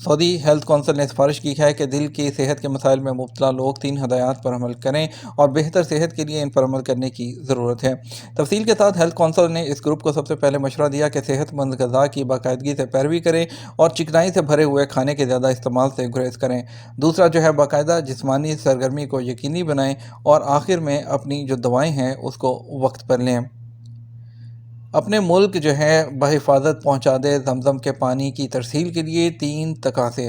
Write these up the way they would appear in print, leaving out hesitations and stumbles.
سعودی health council نے سفارش کی ہے کہ دل کی صحت کے مسائل میں مبتلا لوگ 3 ہدایات پر عمل کریں اور بہتر صحت کے لیے ان پر عمل کرنے کی ضرورت ہے۔ تفصیل کے ساتھ ہیلتھ کونسل نے اس گروپ کو سب سے پہلے مشورہ دیا کہ صحت مند غذا کی باقاعدگی سے پیروی کریں اور چکنائی سے بھرے ہوئے کھانے کے زیادہ استعمال سے گریز کریں۔ دوسرا جو ہے باقاعدہ جسمانی سرگرمی کو یقینی بنائیں اور آخر میں اپنی جو دوائیں ہیں اس کو وقت پر لیں۔ اپنے ملک جو ہے بحفاظت پہنچا دے زمزم کے پانی کی ترسیل کے لیے 3 تقاضے۔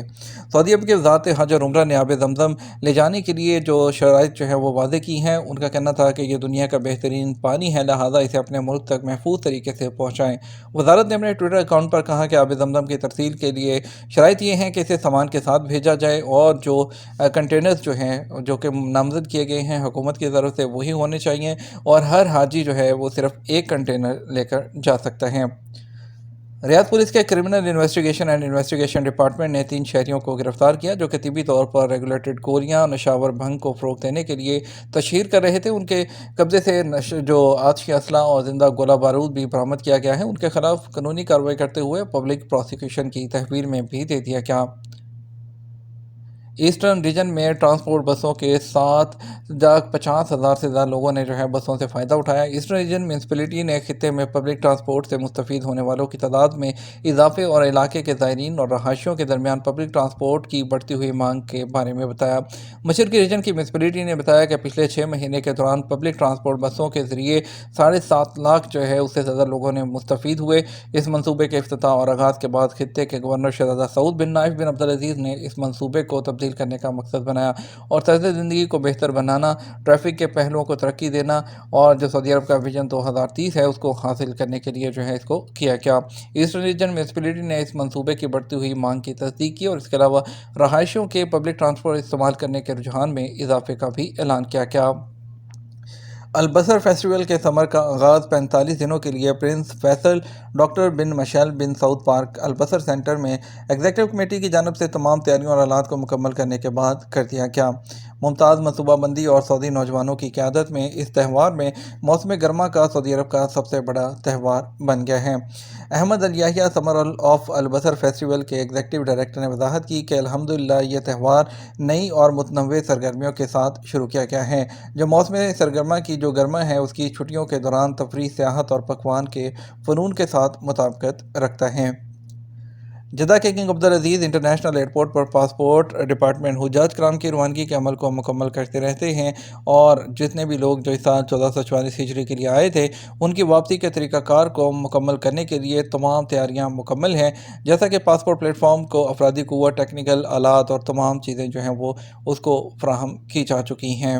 سعودی عرب کے وزارت حج اور عمرہ نے آب زمزم لے جانے کے لیے جو شرائط جو ہے وہ واضح کی ہیں۔ ان کا کہنا تھا کہ یہ دنیا کا بہترین پانی ہے، لہٰذا اسے اپنے ملک تک محفوظ طریقے سے پہنچائیں۔ وزارت نے اپنے ٹویٹر اکاؤنٹ پر کہا کہ آب زمزم کی ترسیل کے لیے شرائط یہ ہیں کہ اسے سامان کے ساتھ بھیجا جائے اور جو کنٹینرز جو ہیں جو کہ نامزد کیے گئے ہیں حکومت کی طرف سے وہی ہونے چاہیے اور ہر حاجی جو ہے وہ صرف ایک کنٹینر لے کر جا سکتا ہے۔ ریاض پولیس کے کرمنل انویسٹیگیشن ڈپارٹمنٹ نے 3 شہریوں کو گرفتار کیا جو کہ طبی طور پر ریگولیٹڈ گولیاں نشاور بھنگ کو فروغ دینے کے لیے تشہیر کر رہے تھے۔ ان کے قبضے سے جو آتشی اسلحہ اور زندہ گولہ بارود بھی برآمد کیا گیا ہے۔ ان کے خلاف قانونی کارروائی کرتے ہوئے پبلک پراسیکیوشن کی تحویل میں بھی دے دیا گیا۔ ایسٹرن ریجن میں ٹرانسپورٹ بسوں کے 7,50,000 سے زیادہ لوگوں نے جو ہے بسوں سے فائدہ اٹھایا۔ ایسٹرن ریجن میونسپلٹی نے خطے میں پبلک ٹرانسپورٹ سے مستفید ہونے والوں کی تعداد میں اضافے اور علاقے کے زائرین اور رہائشیوں کے درمیان پبلک ٹرانسپورٹ کی بڑھتی ہوئی مانگ کے بارے میں بتایا۔ مشرقی ریجن کی میونسپلٹی نے بتایا کہ پچھلے 6 مہینے کے دوران پبلک ٹرانسپورٹ بسوں کے ذریعے 7.5 لاکھ جو ہے اس سے زیادہ لوگوں نے مستفید ہوئے۔ اس منصوبے کے افتتاح اور آغاز کے بعد خطے کے گورنر شہزادہ سعود بن نائف بن عبدالعزیز نے اس منصوبے کو تبدیل کرنے کا مقصد بنایا اور طرز زندگی کو بہتر بنانا، ٹریفک کے پہلوؤں کو ترقی دینا اور جو سعودی عرب کا ویژن 2030 ہے اس کو حاصل کرنے کے لیے جو ہے اس کو کیا گیا۔ ایسٹرن ریجن میونسپلٹی نے اس منصوبے کی بڑھتی ہوئی مانگ کی تصدیق کی اور اس کے علاوہ رہائشیوں کے پبلک ٹرانسپورٹ استعمال کرنے کے رجحان میں اضافے کا بھی اعلان کیا گیا۔ البصر فیسٹیول کے سمر کا آغاز 45 دنوں کے لیے پرنس فیصل ڈاکٹر بن مشیل بن سعود پارک البصر سینٹر میں ایگزیکٹو کمیٹی کی جانب سے تمام تیاریوں اور آلات کو مکمل کرنے کے بعد کر دیا گیا۔ ممتاز منصوبہ بندی اور سعودی نوجوانوں کی قیادت میں اس تہوار میں موسم گرما کا سعودی عرب کا سب سے بڑا تہوار بن گیا ہے۔ احمد الیاحیہ سمر آف البصر فیسٹیول کے ایگزیکٹو ڈائریکٹر نے وضاحت کی کہ الحمدللہ یہ تہوار نئی اور متنوع سرگرمیوں کے ساتھ شروع کیا گیا ہے جو موسم سرگرما کی جو گرما ہے اس کی چھٹیوں کے دوران تفریح، سیاحت اور پکوان کے فنون کے ساتھ مطابقت رکھتا ہے۔ جدہ کے کنگ عبدالعزیز انٹرنیشنل ایئرپورٹ پر پاسپورٹ ڈپارٹمنٹ حجاج کرام کی روانگی کے عمل کو مکمل کرتے رہتے ہیں اور جتنے بھی لوگ جو اس سال 1444 ہجری کے لیے آئے تھے ان کی واپسی کے طریقہ کار کو مکمل کرنے کے لیے تمام تیاریاں مکمل ہیں، جیسا کہ پاسپورٹ پلیٹ فارم کو افرادی قوت، ٹیکنیکل آلات اور تمام چیزیں جو ہیں وہ اس کو فراہم کی جا چکی ہیں۔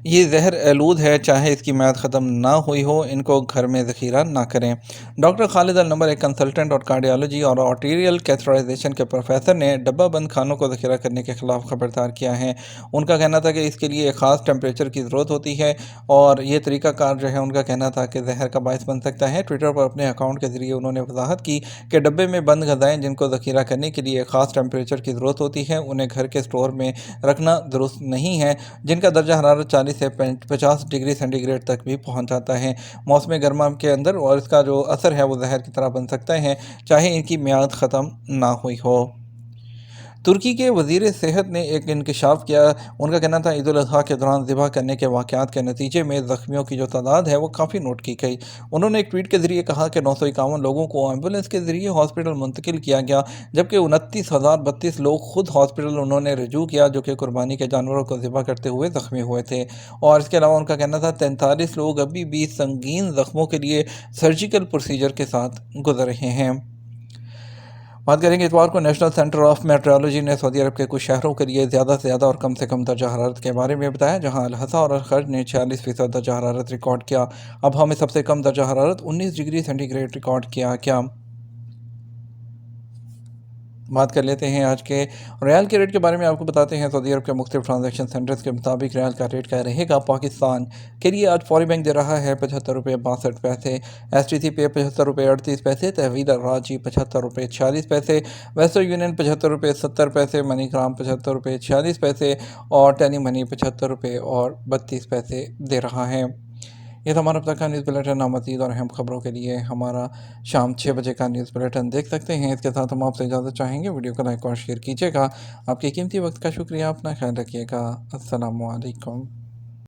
یہ زہر آلود ہے، چاہے اس کی میعاد ختم نہ ہوئی ہو، ان کو گھر میں ذخیرہ نہ کریں۔ ڈاکٹر خالد النمر ایک کنسلٹنٹ اور کارڈیالوجی اور آرٹیریل کیتھرائزیشن کے پروفیسر نے ڈبہ بند کھانوں کو ذخیرہ کرنے کے خلاف خبردار کیا ہے۔ ان کا کہنا تھا کہ اس کے لیے ایک خاص ٹیمپریچر کی ضرورت ہوتی ہے اور یہ طریقہ کار جو ہے ان کا کہنا تھا کہ زہر کا باعث بن سکتا ہے۔ ٹویٹر پر اپنے اکاؤنٹ کے ذریعے انہوں نے وضاحت کی کہ ڈبے میں بند غذائیں جن کو ذخیرہ کرنے کے لیے ایک خاص ٹیمپریچر کی ضرورت ہوتی ہے انہیں گھر کے اسٹور میں رکھنا درست نہیں ہے، جن کا درجہ حرارت 40 سے 50 ڈگری سینٹی گریڈ تک بھی پہنچ جاتا ہے موسم گرما کے اندر، اور اس کا جو اثر ہے وہ زہر کی طرح بن سکتا ہے چاہے ان کی میعاد ختم نہ ہوئی ہو۔ ترکی کے وزیر صحت نے ایک انکشاف کیا۔ ان کا کہنا تھا عید الاضحیٰ کے دوران ذبح کرنے کے واقعات کے نتیجے میں زخمیوں کی جو تعداد ہے وہ کافی نوٹ کی گئی۔ انہوں نے ایک ٹویٹ کے ذریعے کہا کہ 951 لوگوں کو ایمبولینس کے ذریعے ہاسپٹل منتقل کیا گیا، جبکہ 29,032 لوگ خود ہاسپٹل انہوں نے رجوع کیا جو کہ قربانی کے جانوروں کو ذبح کرتے ہوئے زخمی ہوئے تھے، اور اس کے علاوہ ان کا کہنا تھا 43 لوگ ابھی بھی سنگین زخموں کے لیے سرجیکل پروسیجر کے ساتھ گزر رہے ہیں۔ بات کریں گے اتوار کو نیشنل سینٹر آف میٹرولوجی نے سعودی عرب کے کچھ شہروں کے لیے زیادہ سے زیادہ اور کم سے کم درجہ حرارت کے بارے میں بتایا، جہاں الحصا اور الخرج نے 46% درجہ حرارت ریکارڈ کیا۔ ابہا میں سب سے کم درجہ حرارت 19 ڈگری سینٹی گریڈ ریکارڈ کیا گیا۔ بات کر لیتے ہیں آج کے ریال کے ریٹ کے بارے میں۔ آپ کو بتاتے ہیں سعودی عرب کے مختلف ٹرانزیکشن سینٹرز کے مطابق ریال کا ریٹ کیا رہے گا۔ پاکستان کے لیے آج فوری بینک دے رہا ہے 75 روپے 62 پیسے، ایس ٹی سی پے 75 روپے 38 پیسے، تحویل الراجی 75 روپے 46 پیسے، ویسٹرن یونین 75 روپے 70 پیسے، منی گرام 75 روپے 46 پیسے اور ٹینی منی 75 روپے اور 32 پیسے دے رہا ہے۔ یہ تھا ہمارا اب تک کا نیوز بلیٹن۔ مزید اور اہم خبروں کے لیے ہمارا شام 6 بجے کا نیوز بلیٹن دیکھ سکتے ہیں۔ اس کے ساتھ ہم آپ سے اجازت چاہیں گے، ویڈیو کو لائک اور شیئر کیجیے گا۔ آپ کے قیمتی وقت کا شکریہ، اپنا خیال رکھیے گا۔ السلام علیکم۔